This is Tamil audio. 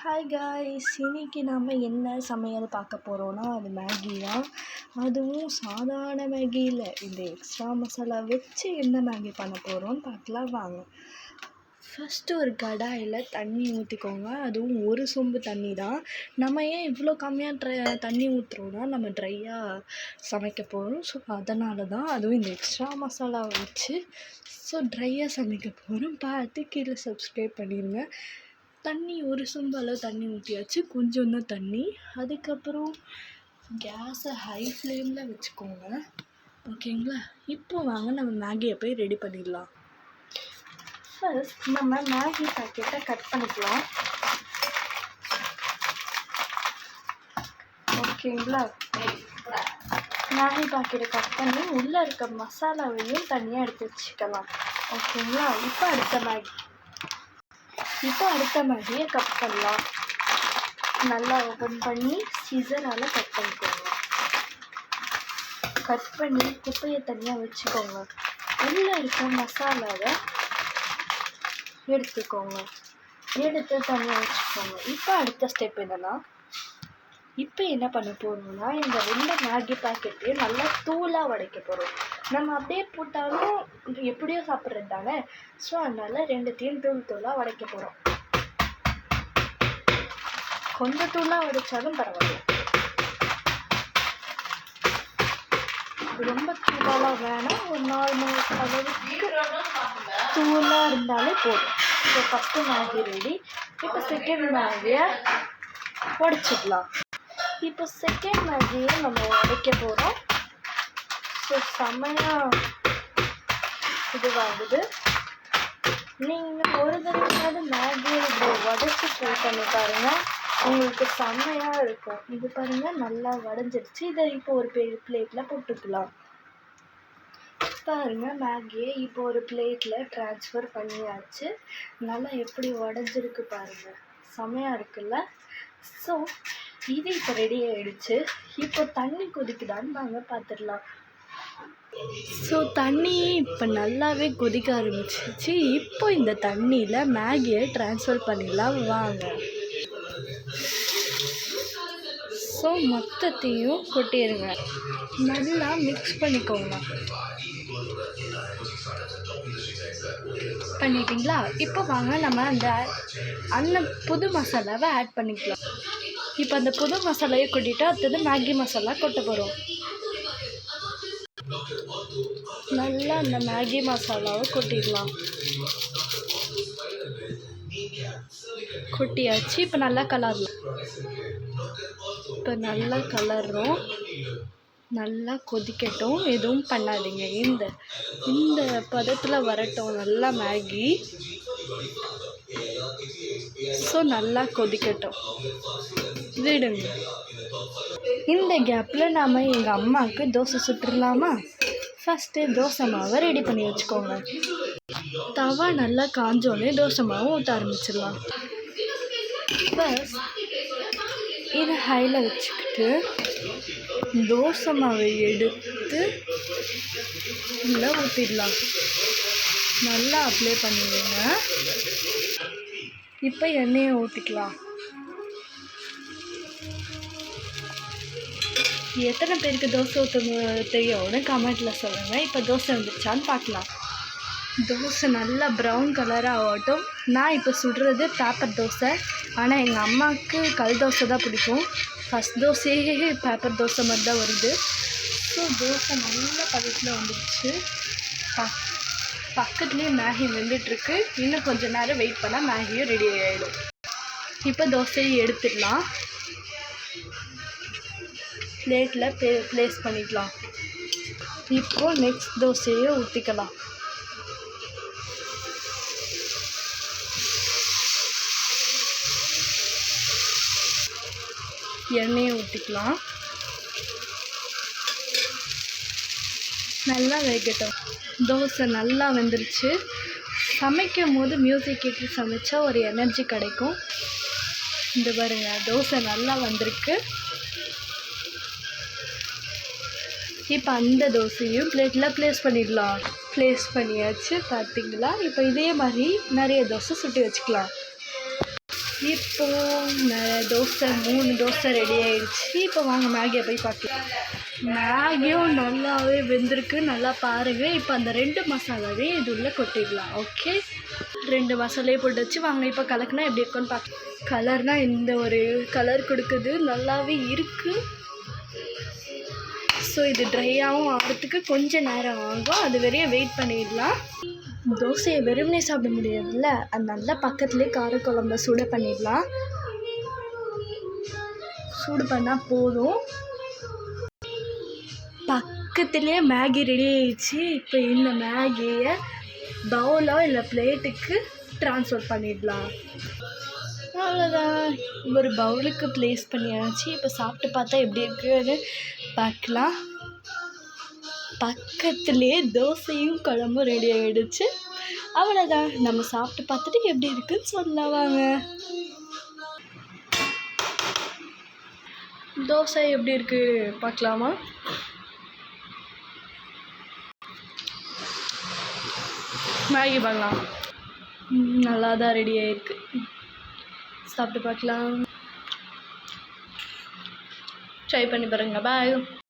ஹாய் காய்ஸ், இன்னைக்கு நாம் என்ன சமையல் பார்க்க போகிறோன்னா அது மேகி தான். அதுவும் சாதாரண மேகி இல்லை, இந்த எக்ஸ்ட்ரா மசாலா வச்சு என்ன மேகி பண்ண போகிறோன்னு பார்க்கலாம் வாங்க. ஃபஸ்ட்டு ஒரு கடாயில் தண்ணி ஊற்றிக்கோங்க. அதுவும் ஒரு சொம்பு தண்ணி தான். நம்ம ஏன் இவ்வளோ கம்மியாக தண்ணி ஊற்றுறோன்னா நம்ம ட்ரையாக சமைக்க போகிறோம். ஸோ அதனால தான். அதுவும் இந்த எக்ஸ்ட்ரா மசாலாவை வச்சு ஸோ ட்ரையாக சமைக்க போகிறோம். பார்த்து கீழே சப்ஸ்கிரைப் பண்ணிடுங்க. தண்ணி ஒரு சொம்பு அளவு தண்ணி ஊற்றியாச்சு, கொஞ்சம் தான் தண்ணி. அதுக்கப்புறம் கேஸை ஹை ஃப்ளேமில் வச்சுக்கோங்க, ஓகேங்களா? இப்போ வாங்க நம்ம மேகியை போய் ரெடி பண்ணிடலாம். ஃபர்ஸ்ட் நம்ம மேகி பாக்கெட்டை கட் பண்ணிக்கலாம், ஓகேங்களா? மேகி பாக்கெட்டை கட் பண்ணி உள்ளே இருக்க மசாலாவையும் தனியாக எடுத்து வச்சுக்கலாம், ஓகேங்களா? இப்போ அடுத்த மேகியை கட் பண்ணலாம். நல்லா ஓப்பன் பண்ணி சிசரால் கட் பண்ணிக்கோங்க. கட் பண்ணி குப்பையை தனியாக வச்சுக்கோங்க. உள்ளே இருக்க மசாலாவை எடுத்து தனியாக வச்சுக்கோங்க. இப்போ அடுத்த ஸ்டெப் என்னென்னா, இப்போ என்ன பண்ண போகிறோம்னா, இந்த 2 மேகி பேக்கெட்டையும் நல்லா தூளாக உடைக்க போகிறோம். நம்ம அப்படியே போட்டாலும் எப்படியோ சாப்பிட்றது தானே. ஸோ அதனால் 2த்தையும் தூளாக உடைக்க போகிறோம். கொஞ்சம் தூளாக உடைச்சாலும் பரவாயில்ல, ரொம்ப தூளாக வேணாம். ஒரு நார்மல் அளவுக்கு தூளாக இருந்தாலே போதும். So first Maggi ready. இப்போ செகண்ட் மேகியை உடைச்சிடலாம். இப்போ செகண்ட் மேகியை நம்ம உடைக்க போகிறோம். ஸோ செம்மையாக இதுவாகுது. நீங்கள் ஒரு தடவையாவது மேகியை உடைச்சி ட்ரை பண்ணி பாருங்கள், உங்களுக்கு செம்மையாக இருக்கும். இது பாருங்கள், நல்லா உடஞ்சிருச்சு. இதை இப்போ ஒரு பிளேட்டில் போட்டுக்கலாம். பாருங்கள், மேகியை இப்போ ஒரு பிளேட்டில் ட்ரான்ஸ்ஃபர் பண்ணியாச்சு. நல்லா எப்படி உடஞ்சிருக்கு பாருங்கள், செம்மையாக இருக்குல்ல? ஸோ இது இப்போ ரெடி ஆகிடுச்சு. இப்போ தண்ணி கொதிக்குதான்னு வாங்க பார்த்துடலாம். ஸோ தண்ணி இப்போ நல்லாவே கொதிக்க ஆரம்பிச்சிச்சு. இப்போ இந்த தண்ணியில் மேகியை ட்ரான்ஸ்ஃபர் பண்ணிடலாம் வாங்க. ஸோ மொத்தத்தையும் கொட்டிடுங்க, நல்லா மிக்ஸ் பண்ணிக்கோங்க. பண்ணிட்டீங்களா? இப்போ வாங்க நம்ம அந்த புது மசாலாவை ஆட் பண்ணிக்கலாம். இப்போ அந்த புது மசாலாவை கொட்டிட்டு அடுத்தது மேகி மசாலா கொட்ட போகிறோம். நல்லா அந்த மேகி மசாலாவை கொட்டிடலாம். கொட்டியாச்சு. இப்போ நல்லா கலரலாம். இப்போ நல்லா கலர்றோம். நல்லா கொதிக்கட்டும், எதுவும் பண்ணாதீங்க. இந்த பதத்தில் வரட்டும் நல்லா மேகி. ஸோ நல்லா கொதிக்கட்டும், விடுங்க. இந்த கேப்பில் நாம் எங்கள் அம்மாவுக்கு தோசை சுட்டுடலாமா? ஃபஸ்ட்டு தோசை மாவை ரெடி பண்ணி வச்சுக்கோங்க. தவா நல்லா காஞ்சோடனே தோசை மாவு ஊற்ற ஆரம்பிச்சிடலாம். ஃபஸ்ட் இதை ஹையில் வச்சுக்கிட்டு தோசை மாவை எடுத்து உள்ளே ஊற்றிடலாம். நல்லா அப்ளை பண்ணிடுங்க. இப்போ எண்ணெயை ஊற்றிக்கலாம். எத்தனை பேருக்கு தோசை ஊற்ற தெரியும்னு கமெண்ட்டில் சொல்லுங்கள். இப்போ தோசை வந்துருச்சான்னு பார்க்கலாம். தோசை நல்லா ப்ரௌன் கலராக ஆகட்டும். நான் இப்போ சுடுறது பேப்பர் தோசை, ஆனால் எங்கள் அம்மாவுக்கு கல் தோசை தான் பிடிக்கும். ஃபஸ்ட் தோசையே பேப்பர் தோசை மாதிரி தான் வருது. ஸோ தோசை நல்ல பதத்தில் வந்துடுச்சு. பக்கத்துலேயே மேகி வெந்துட்டுருக்கு. இன்னும் கொஞ்சம் நேரம் வெயிட் பண்ணால் மேகியும் ரெடி ஆகிடும். இப்போ தோசையை எடுத்துடலாம். பிளேட்டில் ப்ளேஸ் பண்ணிக்கலாம். இப்போது நெக்ஸ்ட் தோசையை ஊற்றிக்கலாம். எண்ணெயை ஊற்றிக்கலாம். நல்லா வேகட்டும். தோசை நல்லா வெந்துருச்சு. சமைக்கும் போது மியூசிக் கேட்டு சமைச்சா ஒரு எனர்ஜி கிடைக்கும். இந்த பாருங்க, தோசை நல்லா வந்திருக்கு. இப்போ அந்த தோசையும் பிளேட்டில் ப்ளேஸ் பண்ணிடலாம். ப்ளேஸ் பண்ணியாச்சு, பார்த்தீங்களா? இப்போ இதே மாதிரி நிறைய தோசை சுட்டி வச்சுக்கலாம். இப்போ தோசை 3 தோசை ரெடி ஆயிடுச்சு. இப்போ வாங்க மேகியை போய் பார்க்கலாம். மேகியும் நல்லாவே வெந்திருக்கு, நல்லா பாருங்கள். இப்போ அந்த 2 மசாலாவே இது உள்ளே கொட்டிடலாம். ஓகே, 2 மசாலையே போட்டு வச்சு வாங்க இப்போ கலக்குனா எப்படி இருக்குன்னு பார்க்கலாம். கலர்னால் இந்த ஒரு கலர் கொடுக்குது, நல்லாவே இருக்குது. ஸோ இது ட்ரையாகவும் ஆகிறதுக்கு கொஞ்சம் நேரம் ஆகும், அது வரையும் வெயிட் பண்ணிடலாம். தோசையை வெறுமனே சாப்பிட முடியாதுல்ல, அது நல்லா பக்கத்துலேயே காரக்குழம்ப சூடு பண்ணிடலாம். சூடு பண்ணால் போதும். பக்கத்துலேயே மேகி ரெடி ஆயிடுச்சு. இப்போ இந்த மேகியை பவுலோ இல்லை பிளேட்டுக்கு ட்ரான்ஸ்ஃபர் பண்ணிடலாம். அவ்வளோதான், ஒரு பவுலுக்கு ப்ளேஸ் பண்ணியாச்சு. இப்போ சாப்பிட்டு பார்த்தா எப்படி இருக்குன்னு பார்க்கலாம். பக்கத்துலேயே தோசையும் குழம்பும் ரெடி ஆகிடுச்சு. அவ்வளோதான், நம்ம சாப்பிட்டு பார்த்துட்டு எப்படி இருக்குன்னு சொல்லலாம் வாங்க. தோசை எப்படி இருக்குது பார்க்கலாமா? மேகி பார்க்கலாம், நல்லா தான் ரெடி ஆகிருக்கு. சாப்பிட்டு பார்க்கலாம், ட்ரை பண்ணி பாருங்க. பாய்.